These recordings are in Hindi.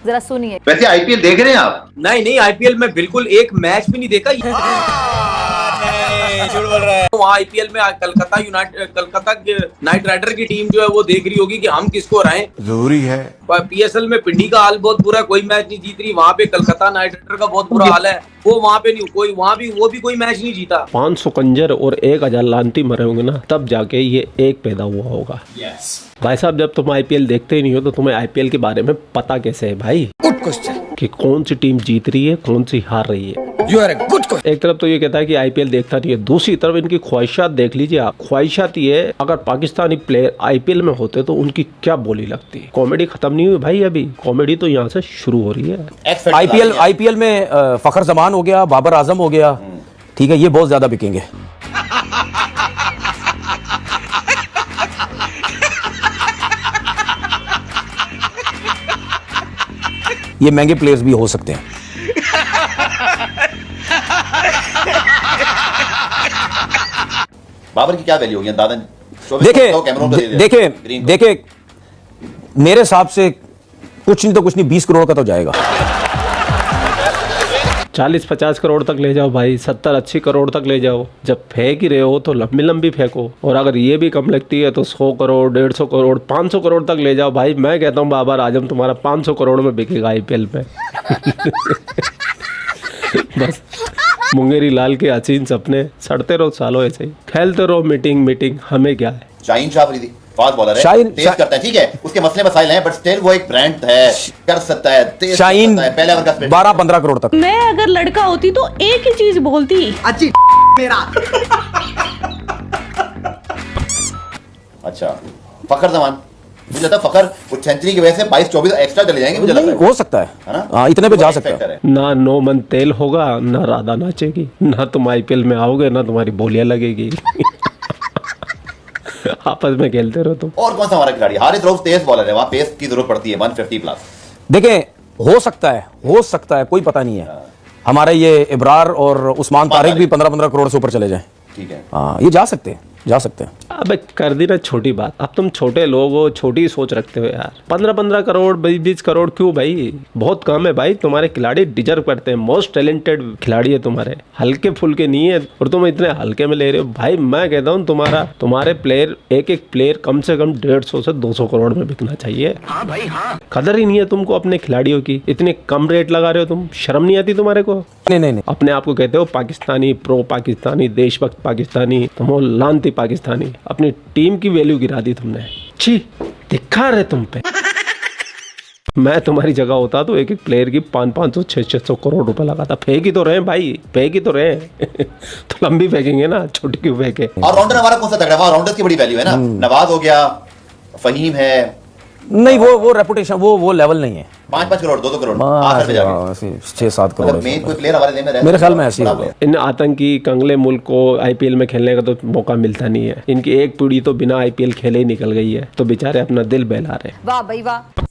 जरा सुनिए। वैसे आईपीएल देख रहे हैं आप? नहीं आईपीएल में बिल्कुल एक मैच भी नहीं देखा। झूठ बोल रहा है। वहाँ आईपीएल में कलकत्ता नाइट राइडर की टीम जो है वो देख रही होगी कि हम किसको हराएं। जरूरी है। पीएसएल में पिंडी का हाल बहुत बुरा है, कोई मैच नहीं जीत रही। वहाँ पे कलकत्ता नाइट राइडर का बहुत बुरा हाल है, वो वहाँ पे नहीं कोई, वो भी कोई मैच नहीं जीता। 500 कंजर और 1000 लानती मरे होंगे ना, तब जाके ये एक पैदा हुआ होगा। भाई साहब, जब तुम आईपीएल देखते ही नहीं हो तो तुम्हें आईपीएल के बारे में पता कैसे है भाई? Good question. कि कौन सी टीम जीत रही है, कौन सी हार रही है। You are a good question. एक तरफ तो ये कहता है कि आईपीएल देखता नहीं है, दूसरी तरफ इनकी ख्वाहिशात देख लीजिए आप। ख्वाहिशात ये, अगर पाकिस्तानी प्लेयर आईपीएल में होते तो उनकी क्या बोली लगती। कॉमेडी खत्म नहीं हुई भाई, अभी कॉमेडी तो यहाँ से शुरू हो रही है। आईपीएल में फखर जमान हो गया, बाबर आजम हो गया, ठीक है, ये बहुत ज्यादा बिकेंगे। ये महंगे प्लेयर्स भी हो सकते हैं। बाबर की क्या वैल्यू होगी अंदाजन? देखे मेरे हिसाब से कुछ नहीं तो कुछ नहीं 20 करोड़ का तो जाएगा। 40-50 करोड़ तक ले जाओ भाई, 70-80 करोड़ तक ले जाओ। जब फेंक ही रहे हो तो लंबी लंबी फेंको, और अगर ये भी कम लगती है तो 100 करोड़, 150 करोड़, 500 करोड़ तक ले जाओ भाई। मैं कहता हूँ बाबर आजम तुम्हारा 500 करोड़ में बिकेगा आईपीएल में। बस मुंगेरी लाल के हसीन सपने सड़ते रहो सालों, ऐसे ही खेलते रहो। मीटिंग हमें क्या है। शाहीन शाह अफरीदी फास्ट बॉलर है, तेज करता है, ठीक है, उसके मसले मसाइल हैं, बट स्टिल वो एक ब्रांड है, कर सकता है, तेज शाहीन है, पहले ओवर का स्पिन 12-15 करोड़ तक। मैं अगर लड़का होती तो एक ही चीज बोलती, अच्छी मेरा। अच्छा, फखर जमान, मुझे लगता है फखर वो सेंचुरी की वजह से 22-24 एक्स्ट्रा चले जाएंगे, मुझे लगता है। हो सकता है, हाँ, इतने पे जा सकता है। ना 9 मन तेल होगा, ना राधा नाचेगी, ना तुम आईपीएल में आओगे, ना तुम्हारी बोलियां लगेगी। आपस में खेलते रहो तुम। और कौन सा हमारा खिलाड़ी? हारिस रऊफ तेज बॉलर है, वहां पेस की जरूरत पड़ती है 150 प्लस। देखें, हो सकता है, कोई पता नहीं है। हमारे ये इब्रार और उस्मान तारिक भी 15-15 करोड़ से ऊपर चले जाएं, ठीक है, हाँ, ये जा सकते हैं। अबे कर दी ना छोटी बात। अब तुम छोटे लोग हो, छोटी सोच रखते हो यार। 15-15 करोड़, 20-20 करोड़ क्यों भाई? बहुत कम है भाई। तुम्हारे खिलाड़ी डिजर्व करते हैं, मोस्ट टैलेंटेड खिलाड़ी है तुम्हारे, हल्के फुल्के नहीं है, और तुम इतने हल्के में ले रहे हो भाई। मैं कहता हूँ तुम्हारे प्लेयर, एक प्लेयर कम से कम 150 से 200 करोड़ में बिकना चाहिए। हाँ भाई हाँ। कदर ही नहीं है तुमको अपने खिलाड़ियों की, इतने कम रेट लगा रहे हो तुम। शर्म नहीं आती तुम्हारे को? नहीं। अपने आप को कहते हो पाकिस्तानी, प्रो पाकिस्तानी, देशभक्त पाकिस्तानी, तुम हो लानती पाकिस्तानी। अपनी टीम की वैल्यू गिरा दी तुमने। छी, दिखा रहे तुम पे। मैं तुम्हारी जगह होता तो एक प्लेयर की 500, 600 करोड़ रुपए लगाता। फेंक ही तो रहे भाई, फेंक ही तो रहे। तो लंबी फेंकेंगे ना, छोटी क्यों फेंके? और राउंडर हमारा कौन सा तगड़ा? वहां राउंडर्स की बड़ी वैल्यू है ना। नवाज हो गया, फहीम है। नहीं, वो रेपुटेशन, वो लेवल नहीं है। 5-5 करोड़, 2-2 करोड़, आखिर में जाके 6-7 करोड़। मेन कोई प्लेयर हमारे में मेरे ख्याल में ऐसे ही होगा। इन आतंकी कंगले मुल्क को आईपीएल में खेलने का तो मौका मिलता नहीं है। इनकी एक पीढ़ी तो बिना आईपीएल खेले ही निकल गई है, तो बेचारे अपना दिल बहला रहे। वाह भाई वाह।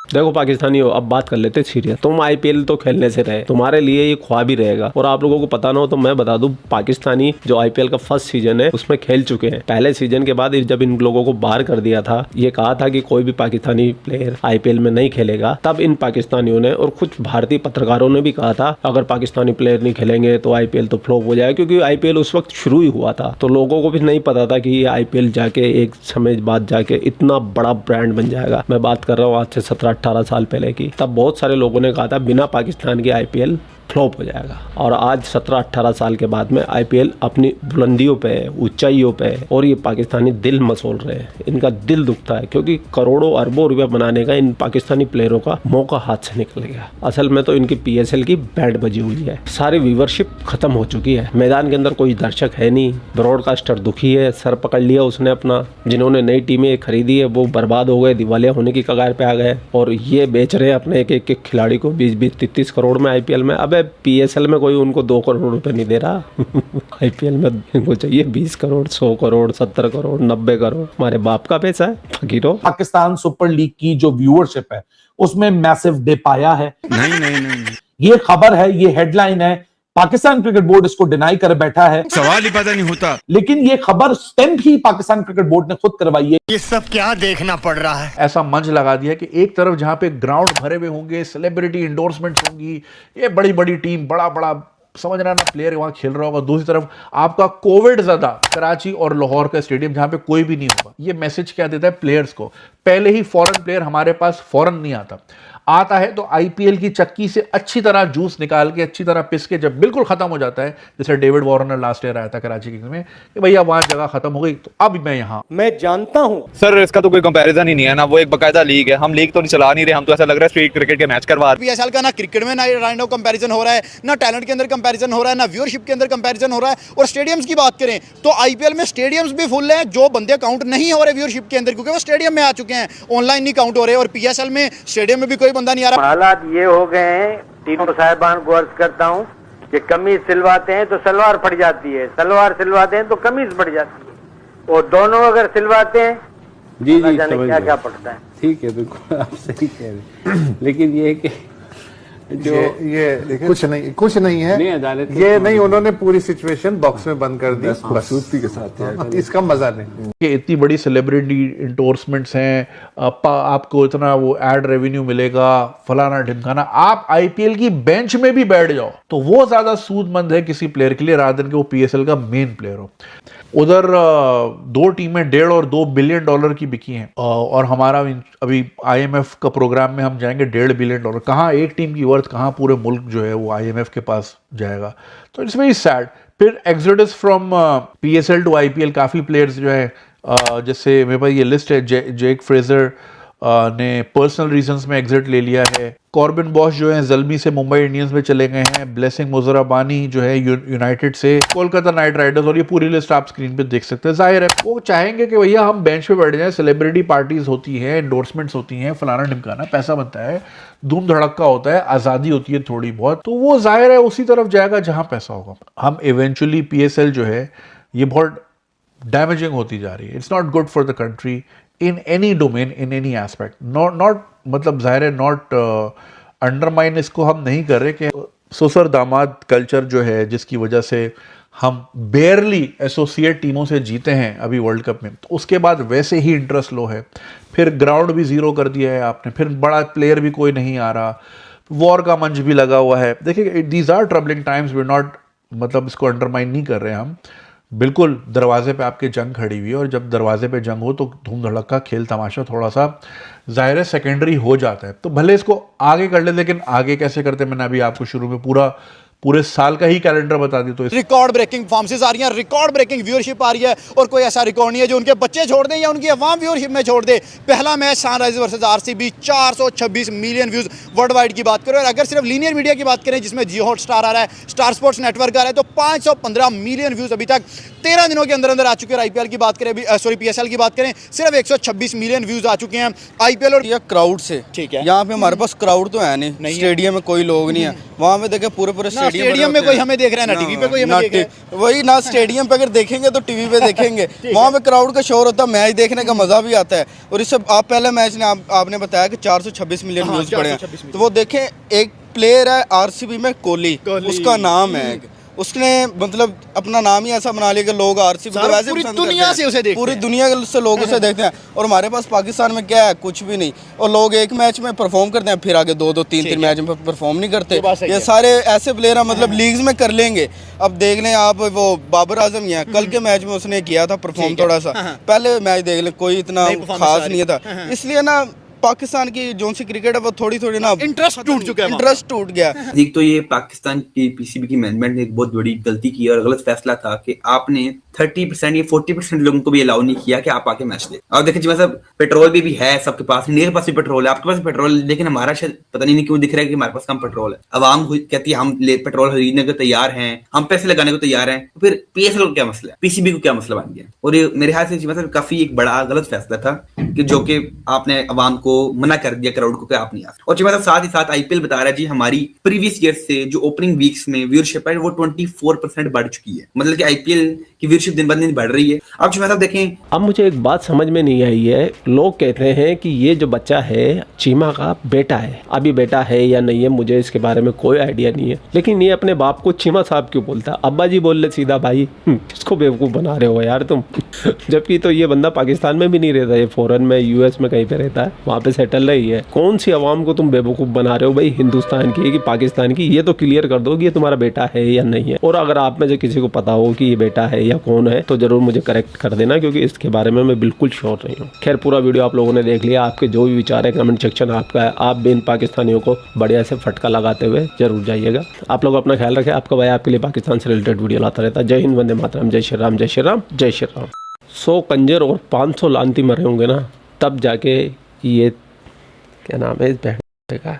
देखो पाकिस्तानी हो, अब बात कर लेते सीरियस। तुम आईपीएल तो खेलने से रहे, तुम्हारे लिए ये ख्वाब ही रहेगा। और आप लोगों को पता ना हो तो मैं बता दूं, पाकिस्तानी जो आईपीएल का फर्स्ट सीजन है उसमें खेल चुके हैं। पहले सीजन के बाद जब इन लोगों को बाहर कर दिया था, ये कहा था कि कोई भी पाकिस्तानी प्लेयर आईपीएल में नहीं खेलेगा, तब इन पाकिस्तानियों ने और कुछ भारतीय पत्रकारों ने भी कहा था अगर पाकिस्तानी प्लेयर नहीं खेलेंगे तो आईपीएल तो फ्लॉप हो जाएगा, क्योंकि आईपीएल उस वक्त शुरू ही हुआ था। तो लोगों को भी नहीं पता था कि ये आईपीएल जाके एक समय बाद जाके इतना बड़ा ब्रांड बन जाएगा। मैं बात कर रहा हूँ आज से 17-18 साल पहले की। तब बहुत सारे लोगों ने कहा था बिना पाकिस्तान के आईपीएल फ्लॉप हो जाएगा। और आज 17-18 साल के बाद में आईपीएल अपनी बुलंदियों पे है, ऊंचाइयों पे है, और ये पाकिस्तानी दिल मसोल रहे हैं। इनका दिल दुखता है, क्योंकि करोड़ों अरबों रुपए बनाने का इन पाकिस्तानी प्लेयरों का मौका हाथ से निकल गया। असल में तो इनकी पीएसएल की बैंड बजी हुई है, सारी व्यूवरशिप खत्म हो चुकी है, मैदान के अंदर कोई दर्शक है नहीं, ब्रॉडकास्टर दुखी है, सर पकड़ लिया उसने अपना। जिन्होंने नई टीमें खरीदी है वो बर्बाद हो गए, दिवालिया होने की कगार पे आ गए, और ये बेच रहे हैं अपने एक खिलाड़ी को 20-20, 33 करोड़ में आईपीएल में। अब पीएसएल में कोई उनको 2 करोड़ रुपए नहीं दे रहा। आईपीएल में इनको चाहिए 20 करोड़, 100 करोड़, 70 करोड़, 90 करोड़। हमारे बाप का पैसा है फकीरों। पाकिस्तान सुपर लीग की जो व्यूअरशिप है उसमें मैसिव डिप आया है। नहीं। ये खबर है, ये हेडलाइन है पाकिस्तान क्रिकेट बोर्ड इसको डिनाई कर बैठा है, सवाल ही पता नहीं होता। लेकिन ये खबर स्टैंप ही पाकिस्तान क्रिकेट बोर्ड ने खुद करवाई है। ये सब क्या देखना पड़ रहा है। ऐसा मंच लगा दिया कि एक तरफ जहां पे ग्राउंड भरे हुए होंगे, सेलिब्रिटी इंडोर्समेंट्स होंगी, ये बड़ी बड़ी टीम, बड़ा बड़ा समझ रहा ना प्लेयर वहां खेल रहा होगा, दूसरी तरफ आपका कोविड ज़्यादा कराची और लाहौर का स्टेडियम जहां पे कोई भी नहीं होगा। ये मैसेज क्या देता है प्लेयर्स को? पहले ही फॉरेन प्लेयर हमारे पास फॉरेन नहीं आता है तो आईपीएल की चक्की से अच्छी तरह जूस निकाल के, अच्छी तरह पिस के जब बिल्कुल खत्म हो जाता है, जैसे डेविड वार्नर लास्ट ईयर आया था कराची किंग्स में कि भैया वहां जगह खत्म हो गई तो अब मैं यहां। मैं जानता हूं सर इसका तो कोई कंपैरिजन ही नहीं है ना, वो एक बकायदा लीग है, हम लीग तो नहीं चला नहीं रहे, हम तो ऐसा लग रहा है स्ट्रीट क्रिकेट के मैच करवा रहे हैं। पीएसएल का ना क्रिकेट में ना राइंडो कंपैरिजन हो रहा है, ना टैलेंट के अंदर कंपैरिजन हो रहा है, ना व्यूअरशिप के अंदर कंपैरिजन हो रहा है। और स्टेडियम्स की बात करें तो आईपीएल में स्टेडियम्स भी फुल हैं, जो बंदे काउंट नहीं हो रहे व्यूअरशिप के अंदर क्योंकि वो स्टेडियम में आ चुके हैं, ऑनलाइन नहीं काउंट हो रहे। और पीएसएल में स्टेडियम में भी कोई बंदा नहीं आ रहा। हालात ये हो गए हैं, तीनों साहिबान को अर्ज करता हूँ कि कमीज सिलवाते हैं तो सलवार फट जाती है, सलवार सिलवाते हैं तो कमीज फट जाती है, और दोनों अगर सिलवाते हैं जी जाने क्या क्या पड़ता है। ठीक है, बिल्कुल आप सही कह रहे हैं, लेकिन ये कि जो ये कुछ नहीं है, नहीं अदालत ये नहीं, उन्होंने पूरी सिचुएशन बॉक्स में बंद कर दी खूबसूरती के साथ, इसका मजा नहीं। कि इतनी बड़ी सेलिब्रिटी इंडोर्समेंट्स हैं, आपको इतना वो एड रेवेन्यू मिलेगा, फलाना ढिमकाना, आप आईपीएल की बेंच में भी बैठ जाओ तो वो ज्यादा सूदमंद है किसी प्लेयर के लिए रादर के वो पीएसएल का मेन प्लेयर हो। उधर दो टीमें $1.5 और $2 बिलियन की बिकी हैं, और हमारा अभी आईएमएफ का प्रोग्राम में हम जाएंगे $1.5 बिलियन। कहाँ एक टीम की वर्थ, कहाँ पूरे मुल्क जो है वो आईएमएफ के पास जाएगा, तो इट्स वेरी सैड। फिर exodus from PSL to IPL, काफ़ी प्लेयर्स जो है, जैसे मेरे पास ये लिस्ट है, जेक फ्रेजर ने पर्सनल रीजंस में एग्जिट ले लिया है, कॉर्बिन बॉश जो है ज़ल्मी से मुंबई इंडियंस में चले गए हैं, ब्लेसिंग मुजराबानी जो है यूनाइटेड से कोलकाता नाइट राइडर्स, और ये पूरी लिस्ट आप स्क्रीन पे देख सकते हैं। जाहिर है वो चाहेंगे कि भैया हम बेंच पे बैठ जाएं, सेलिब्रिटी पार्टीज होती हैं, एंडोर्समेंट्स होती हैं, फलाना ढिमकाना, पैसा बनता है, धूम धड़क्का होता है, आज़ादी होती है थोड़ी बहुत, तो वो जाहिर है उसी तरफ जाएगा जहाँ पैसा होगा। हम इवेंचुअली पीएसएल जो है ये बहुत डैमेजिंग होती जा रही है। It's not good for the country in any domain, in any aspect, not मतलब जाहिर है नॉट अंडरमाइन इसको हम नहीं कर रहे कि ससुर दामाद कल्चर जो है जिसकी वजह से हम बेयरली एसोसिएट टीमों से जीते हैं अभी वर्ल्ड कप में, तो उसके बाद वैसे ही इंटरेस्ट लो है, फिर ग्राउंड भी जीरो कर दिया है आपने, फिर बड़ा प्लेयर भी कोई नहीं आ रहा, वॉर का मंच भी लगा हुआ है। देखिए these are troubling times, we not मतलब इसको अंडरमाइन नहीं कर रहे हैं हम, बिल्कुल दरवाजे पे आपके जंग खड़ी हुई है, और जब दरवाजे पे जंग हो तो धूम धड़क्का खेल तमाशा थोड़ा सा जाहिर है सेकेंडरी हो जाता है। तो भले इसको आगे कर ले, लेकिन आगे कैसे करते हैं मैंने अभी आपको शुरू में पूरे साल का ही कैलेंडर बता दी। तो रिकॉर्ड ब्रेकिंग परफॉर्मेंस आ रही है, रिकॉर्ड ब्रेकिंग व्यूअरशिप आ रही है, और कोई ऐसा रिकॉर्ड नहीं है जो उनके बच्चे छोड़ दें या उनकी अवाम व्यूअरशिप में छोड़ दे। पहला match Sunrisers versus RCB 426 million views world wide की बात करें, और अगर सिर्फ लीनियर मीडिया की बात करें जिसमें जियो हॉटस्टार आ रहा है, स्टार स्पोर्ट्स नेटवर्क आ रहा है, तो 515 मिलियन व्यूज अभी तक 13 दिनों के अंदर अंदर आ चुके हैं। आईपीएल की बात करें, सॉरी पीएसएल की बात करें, सिर्फ 126 मिलियन व्यूज आ चुके हैं आईपीएल। और क्राउड से ठीक है, यहाँ पे हमारे पास क्राउड तो है नहीं, स्टेडियम में कोई लोग नहीं है, वहाँ पे देखे पूरे स्टेडियम में कोई हमें देख रहा है ना टीवी पे कोई हमें देख रहा है, वही ना स्टेडियम पे अगर देखेंगे तो टीवी पे देखेंगे, वहाँ पे क्राउड का शोर होता है, मैच देखने का मजा भी आता है। और इससे आप पहले मैच ने आपने बताया कि 426 मिलियन व्यूज पड़े हैं, तो वो देखें एक प्लेयर है आरसीबी में कोहली, उसका नाम है, उसने मतलब अपना नाम ही ऐसा बना लिया कि लोग आरसीबी को वैसे पूरी दुनिया से उसे देखते हैं, पूरी दुनिया से लोग उसे देखते हैं। और हमारे पास पाकिस्तान में क्या है, कुछ भी नहीं, और लोग एक मैच में परफॉर्म करते हैं, फिर आगे 2-2 3-3 मैच में परफॉर्म नहीं करते। ये सारे ऐसे प्लेयर हैं मतलब लीग्स में कर लेंगे। अब देख लें आप वो बाबर आजम ही है, कल के मैच में उसने किया था परफॉर्म थोड़ा सा, पहले मैच देख लें कोई इतना खास नहीं था, इसलिए ना पाकिस्तान की जोन सी क्रिकेट है वो थोड़ी ना इंटरेस्ट टूट चुका है, इंटरेस्ट टूट गया। एक तो ये पाकिस्तान की पीसीबी की मैनेजमेंट ने एक बहुत बड़ी गलती की और गलत फैसला था कि आपने 30% या 40% लोगों को भी अलाउ नहीं किया कि आप आके मैच दें। और देखिए मतलब पेट्रोल भी है सबके पास, इंडिया के पास भी पेट्रोल है, आपके पास भी पेट्रोल, लेकिन हमारा शायद पता नहीं क्यों दिख रहा है कि हमारे पास कम पेट्रोल है। अवाम कहती है हम पेट्रोल खरीदने को तैयार हैं, हम पैसे लगाने को तैयार हैं, तो फिर पीएसएल को क्या मसला है, पीसीबी को क्या मसला बन गया। और ये मेरे ख्याल से मतलब काफी एक बड़ा गलत फैसला था कि जो कि आपने अवाम को वो मना कर दिया क्राउड को कि आप नहीं आ सकते। और चिमा साहब साथ ही साथ आईपीएल बता रहा है जी हमारी प्रीवियस ईयर से जो ओपनिंग वीक्स में व्यूअरशिप है वो 24% बढ़ चुकी है, मतलब कि आईपीएल की व्यूअरशिप दिन ब दिन बढ़ रही है। अब चिमा साहब देखें, अब मुझे एक बात समझ में नहीं आई है, लोग कहते हैं कि ये जो बच्चा है चीमा का बेटा है, अभी बेटा है या नहीं है मुझे इसके बारे में कोई आइडिया नहीं है, लेकिन ये अपने बाप को चीमा साहब क्यों बोलता है? अब्बा जी बोल ले सीधा, भाई किसको बेवकूफ़ बना रहे हो यार तुम जबकि तो ये बंदा पाकिस्तान में भी नहीं रहता, ये फॉरेन में यूएस में कहीं पे रहता है, वहाँ पे सेटल रही है। कौन सी आवाम को तुम बेवकूफ़ बना रहे हो भाई, हिंदुस्तान की कि पाकिस्तान की? ये तो क्लियर कर दो कि ये तुम्हारा बेटा है या नहीं है। और अगर आप में से किसी को पता हो कि ये बेटा है या कौन है तो जरूर मुझे करेक्ट कर देना, क्योंकि इसके बारे में मैं बिल्कुल श्योर नहीं हूँ। खैर पूरा वीडियो आप लोगों ने देख लिया, आपके जो भी विचार है कमेंट सेक्शन आपका है, आप भी इन पाकिस्तानियों को बढ़िया से फटका लगाते हुए जरूर जाइएगा। आप लोग अपना ख्याल रखें, आपका भाई आपके लिए पाकिस्तान से रिलेटेड वीडियो लाता रहता है। जय हिंद, वंदे मातरम, जय श्री राम, जय श्री राम, जय श्री राम। 100 कंजर और 500 लानती मरे होंगे ना, तब जाके ये क्या नाम है इस बैठ का